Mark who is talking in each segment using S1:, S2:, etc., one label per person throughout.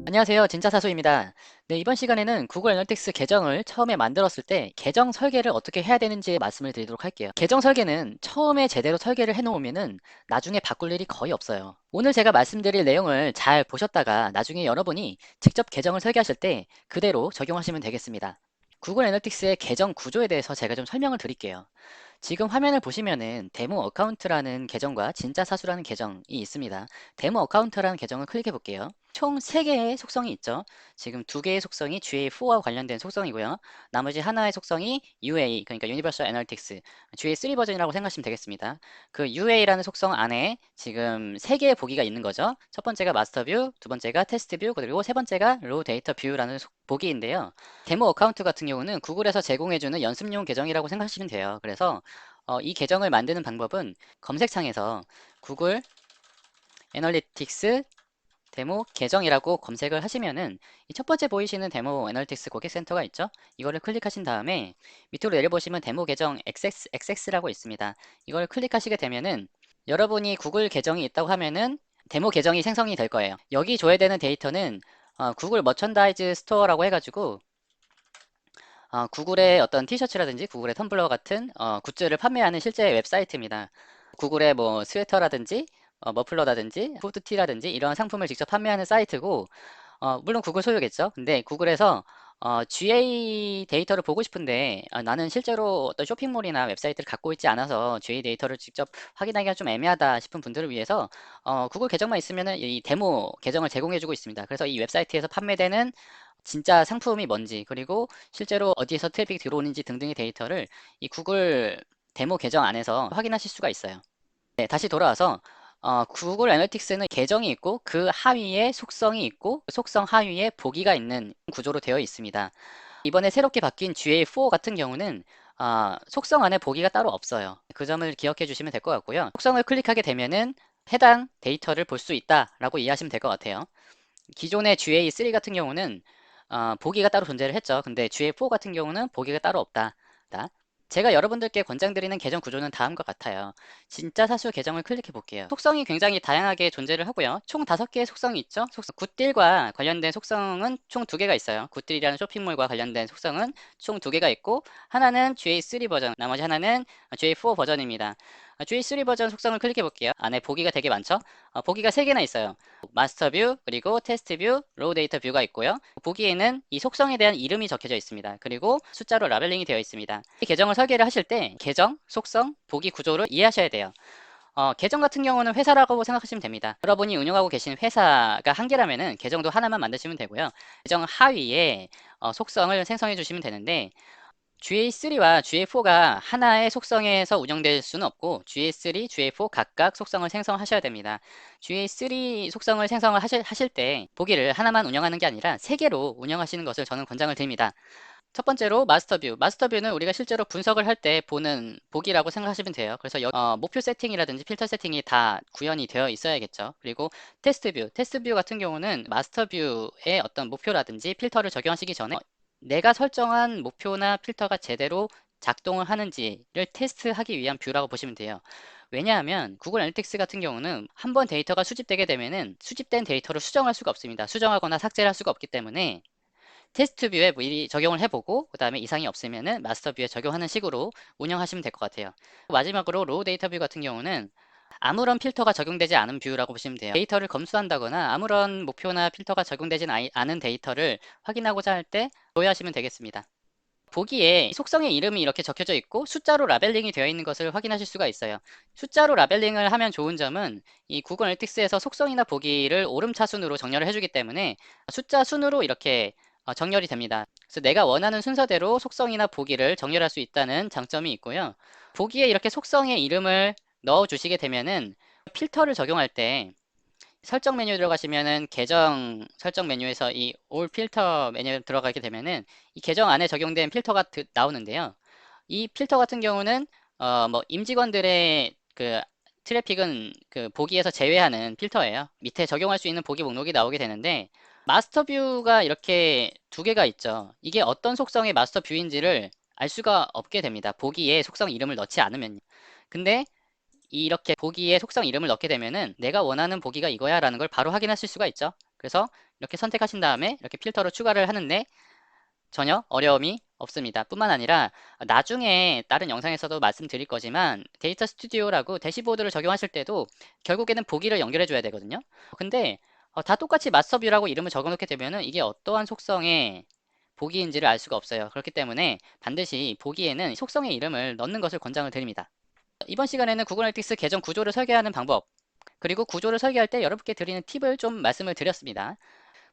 S1: 안녕하세요. 진짜사수입니다. 네, 이번 시간에는 구글 애널리틱스 계정을 처음에 만들었을 때 계정 설계를 어떻게 해야 되는지 말씀을 드리도록 할게요. 계정 설계는 처음에 제대로 설계를 해놓으면은 나중에 바꿀 일이 거의 없어요. 오늘 제가 말씀드릴 내용을 잘 보셨다가 나중에 여러분이 직접 계정을 설계하실 때 그대로 적용하시면 되겠습니다. 구글 애널리틱스의 계정 구조에 대해서 제가 좀 설명을 드릴게요. 지금 화면을 보시면은 데모 어카운트라는 계정과 진짜 사수라는 계정이 있습니다. 데모 어카운트라는 계정을 클릭해 볼게요. 총 3개의 속성이 있죠. 지금 2개의 속성이 GA4와 관련된 속성이고요. 나머지 하나의 속성이 UA, 그러니까 Universal Analytics, GA3 버전이라고 생각하시면 되겠습니다. 그 UA라는 속성 안에 지금 3개의 보기가 있는 거죠. 첫 번째가 마스터 뷰, 두 번째가 테스트 뷰, 그리고 세 번째가 로우 데이터 뷰라는 보기인데요. 데모 어카운트 같은 경우는 구글에서 제공해주는 연습용 계정이라고 생각하시면 돼요. 그래서 이 계정을 만드는 방법은 검색창에서 구글 애널리틱스 데모 계정이라고 검색을 하시면은 이 첫 번째 보이시는 데모 애널리틱스 고객센터가 있죠. 이거를 클릭하신 다음에 밑으로 내려보시면 데모 계정 XX라고 있습니다. 이걸 클릭하시게 되면은 여러분이 구글 계정이 있다고 하면은 데모 계정이 생성이 될 거예요. 여기 줘야 되는 데이터는 구글 머천다이즈 스토어라고 해가지고 구글의 어떤 티셔츠라든지 구글의 텀블러 같은 굿즈를 판매하는 실제 웹사이트입니다. 구글의 뭐 스웨터라든지 머플러라든지 후드티라든지 이런 상품을 직접 판매하는 사이트고 물론 구글 소유겠죠. 근데 구글에서 GA 데이터를 보고 싶은데 나는 실제로 어떤 쇼핑몰이나 웹사이트를 갖고 있지 않아서 GA 데이터를 직접 확인하기가 좀 애매하다 싶은 분들을 위해서 구글 계정만 있으면은 이 데모 계정을 제공해주고 있습니다. 그래서 이 웹사이트에서 판매되는 진짜 상품이 뭔지 그리고 실제로 어디에서 트래픽이 들어오는지 등등의 데이터를 이 구글 데모 계정 안에서 확인하실 수가 있어요. 네, 다시 돌아와서 구글 애널리틱스는 계정이 있고 그 하위에 속성이 있고 그 속성 하위에 보기가 있는 구조로 되어 있습니다. 이번에 새롭게 바뀐 GA4 같은 경우는 속성 안에 보기가 따로 없어요. 그 점을 기억해 주시면 될 것 같고요. 속성을 클릭하게 되면은 해당 데이터를 볼 수 있다라고 이해하시면 될 것 같아요. 기존의 GA3 같은 경우는 보기가 따로 존재를 했죠. 근데 GA4 같은 경우는 보기가 따로 없다. 제가 여러분들께 권장드리는 계정 구조는 다음과 같아요. 진짜 사수 계정을 클릭해 볼게요. 속성이 굉장히 다양하게 존재를 하고요. 총 5개의 속성이 있죠. 굿딜과 관련된 속성은 총 2개가 있어요. 굿딜이라는 쇼핑몰과 관련된 속성은 총 2개가 있고 하나는 GA3 버전, 나머지 하나는 GA4 버전입니다. GA3 버전 속성을 클릭해 볼게요. 안에 보기가 되게 많죠. 보기가 3개나 있어요. 마스터 뷰, 그리고 테스트 뷰, 로우 데이터 뷰가 있고요. 보기에는 이 속성에 대한 이름이 적혀져 있습니다. 그리고 숫자로 라벨링이 되어 있습니다. 이 계정을 설계를 하실 때 계정, 속성, 보기 구조를 이해하셔야 돼요. 계정 같은 경우는 회사라고 생각하시면 됩니다. 여러분이 운영하고 계신 회사가 한 개라면은 계정도 하나만 만드시면 되고요. 계정 하위에 속성을 생성해 주시면 되는데 GA3와 GA4가 하나의 속성에서 운영될 수는 없고 GA3, GA4 각각 속성을 생성하셔야 됩니다. GA3 속성을 생성을 하실 때 보기를 하나만 운영하는 게 아니라 3개로 운영하시는 것을 저는 권장을 드립니다. 첫 번째로 마스터 뷰. 마스터 뷰는 우리가 실제로 분석을 할 때 보는 보기라고 생각하시면 돼요. 그래서 목표 세팅이라든지 필터 세팅이 다 구현이 되어 있어야겠죠. 그리고 테스트 뷰. 테스트 뷰 같은 경우는 마스터 뷰의 어떤 목표라든지 필터를 적용하시기 전에 내가 설정한 목표나 필터가 제대로 작동을 하는지를 테스트하기 위한 뷰라고 보시면 돼요. 왜냐하면 구글 애널리틱스 같은 경우는 한번 데이터가 수집되게 되면은 수집된 데이터를 수정할 수가 없습니다. 수정하거나 삭제를 할 수가 없기 때문에 테스트 뷰에 미리 적용을 해보고 그 다음에 이상이 없으면은 마스터 뷰에 적용하는 식으로 운영하시면 될 것 같아요. 마지막으로 로우 데이터 뷰 같은 경우는 아무런 필터가 적용되지 않은 뷰라고 보시면 돼요. 데이터를 검수한다거나 아무런 목표나 필터가 적용되지 않은 데이터를 확인하고자 할 때 조회하시면 되겠습니다. 보기에 속성의 이름이 이렇게 적혀져 있고 숫자로 라벨링이 되어 있는 것을 확인하실 수가 있어요. 숫자로 라벨링을 하면 좋은 점은 이 구글 애널리틱스에서 속성이나 보기를 오름차순으로 정렬을 해주기 때문에 숫자 순으로 이렇게 정렬이 됩니다. 그래서 내가 원하는 순서대로 속성이나 보기를 정렬할 수 있다는 장점이 있고요. 보기에 이렇게 속성의 이름을 넣어 주시게 되면은 필터를 적용할 때 설정 메뉴 들어가시면은 계정 설정 메뉴에서 이 올 필터 메뉴에 들어가게 되면은 이 계정 안에 적용된 필터가 나오는데요. 이 필터 같은 경우는 뭐 임직원들의 그 트래픽은 그 보기에서 제외하는 필터예요. 밑에 적용할 수 있는 보기 목록이 나오게 되는데 마스터 뷰가 이렇게 2개가 있죠. 이게 어떤 속성의 마스터 뷰인지를 알 수가 없게 됩니다. 보기에 속성 이름을 넣지 않으면요. 근데 이렇게 보기에 속성 이름을 넣게 되면은 내가 원하는 보기가 이거야 라는 걸 바로 확인하실 수가 있죠. 그래서 이렇게 선택하신 다음에 이렇게 필터로 추가를 하는데 전혀 어려움이 없습니다. 뿐만 아니라 나중에 다른 영상에서도 말씀드릴 거지만 데이터 스튜디오라고 대시보드를 적용하실 때도 결국에는 보기를 연결해 줘야 되거든요. 근데 다 똑같이 마스터뷰라고 이름을 적어 놓게 되면은 이게 어떠한 속성의 보기인지를 알 수가 없어요. 그렇기 때문에 반드시 보기에는 속성의 이름을 넣는 것을 권장을 드립니다. 이번 시간에는 구글 애널리틱스 계정 구조를 설계하는 방법, 그리고 구조를 설계할 때 여러분께 드리는 팁을 좀 말씀을 드렸습니다.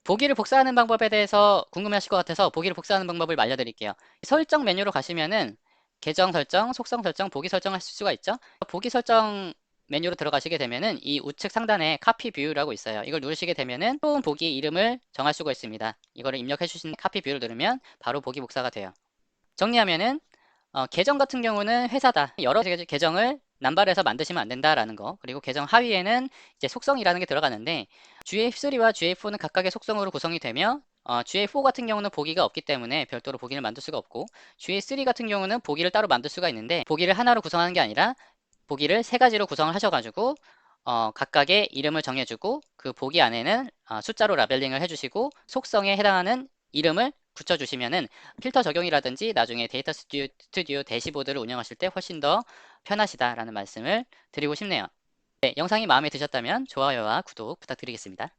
S1: 보기를 복사하는 방법에 대해서 궁금해하실 것 같아서 보기를 복사하는 방법을 알려드릴게요. 설정 메뉴로 가시면은 계정 설정, 속성 설정, 보기 설정하실 수가 있죠. 보기 설정 메뉴로 들어가시게 되면은 이 우측 상단에 카피 뷰라고 있어요. 이걸 누르시게 되면은 새로운 보기 이름을 정할 수가 있습니다. 이거를 입력해 주신 카피 뷰를 누르면 바로 보기 복사가 돼요. 정리하면은 계정 같은 경우는 회사다. 여러 계정을 남발해서 만드시면 안 된다라는 거. 그리고 계정 하위에는 이제 속성이라는 게 들어가는데 GA3와 GA4는 각각의 속성으로 구성이 되며 GA4 같은 경우는 보기가 없기 때문에 별도로 보기를 만들 수가 없고 GA3 같은 경우는 보기를 따로 만들 수가 있는데 보기를 하나로 구성하는 게 아니라 보기를 세 가지로 구성을 하셔가지고 각각의 이름을 정해주고 그 보기 안에는 숫자로 라벨링을 해주시고 속성에 해당하는 이름을 붙여주시면은 필터 적용이라든지 나중에 데이터 스튜디오 대시보드를 운영하실 때 훨씬 더 편하시다라는 말씀을 드리고 싶네요. 네, 영상이 마음에 드셨다면 좋아요와 구독 부탁드리겠습니다.